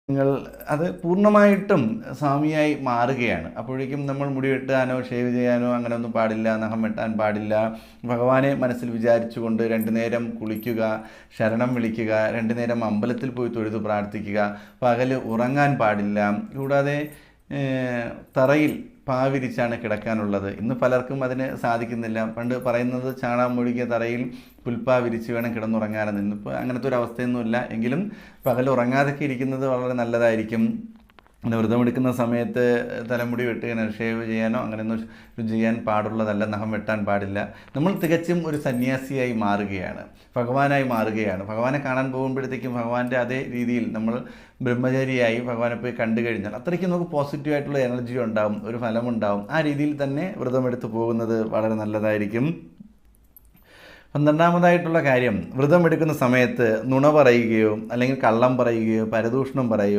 നിങ്ങൾ അത് പൂർണ്ണമായിട്ടും സ്വാമിയായി മാറുകയാണ്. അപ്പോഴേക്കും നമ്മൾ മുടി വെട്ടാനോ ഷേവ് ചെയ്യാനോ അങ്ങനെ ഒന്നും പാടില്ല, നഖം വെട്ടാൻ പാടില്ല. ഭഗവാനെ മനസ്സിൽ വിചാരിച്ചുകൊണ്ട് 2 നേരം കുളിക്കുക, ശരണം വിളിക്കുക, 2 നേരം അമ്പലത്തിൽ പോയി തൊഴുത് പ്രാർത്ഥിക്കുക, പകൽ ഉറങ്ങാൻ പാടില്ല. കൂടാതെ തറയിൽ പാവിരിച്ചാണ് കിടക്കാനുള്ളത്. ഇന്ന് പലർക്കും അതിന് സാധിക്കുന്നില്ല. പണ്ട് പറയുന്നത് ചാണകം മുഴുകിയ തറയിൽ പുൽപ്പാ വിരിച്ച് വേണം കിടന്നുറങ്ങാനെന്ന്. ഇന്നിപ്പോൾ അങ്ങനത്തെ ഒരു അവസ്ഥയൊന്നുമില്ല. എങ്കിലും പകൽ ഉറങ്ങാതൊക്കെ ഇരിക്കുന്നത് വളരെ നല്ലതായിരിക്കും. വ്രതമെടുക്കുന്ന സമയത്ത് തലമുടി വെട്ടുകയോ ഷേവ് ചെയ്യാനോ അങ്ങനെയൊന്നും ചെയ്യാൻ പാടുള്ളതല്ല. നഖം വെട്ടാൻ പാടില്ല. നമ്മൾ തികച്ചും ഒരു സന്യാസിയായി മാറുകയാണ്, ഭഗവാനായി മാറുകയാണ്. ഭഗവാനെ കാണാൻ പോകുമ്പോഴത്തേക്കും ഭഗവാന്റെ അതേ രീതിയിൽ നമ്മൾ ബ്രഹ്മചാരിയായി ഭഗവാനെ പോയി കണ്ടു കഴിഞ്ഞാൽ അത്രയ്ക്കും നമുക്ക് പോസിറ്റീവായിട്ടുള്ള എനർജി ഉണ്ടാവും, ഒരു ഫലമുണ്ടാവും. ആ രീതിയിൽ തന്നെ വ്രതമെടുത്ത് പോകുന്നത് വളരെ നല്ലതായിരിക്കും. 12-ാമതായിട്ടുള്ള കാര്യം, വ്രതമെടുക്കുന്ന സമയത്ത് നുണ പറയുകയോ അല്ലെങ്കിൽ കള്ളം പറയുകയോ പരദൂഷണം പറയുകയോ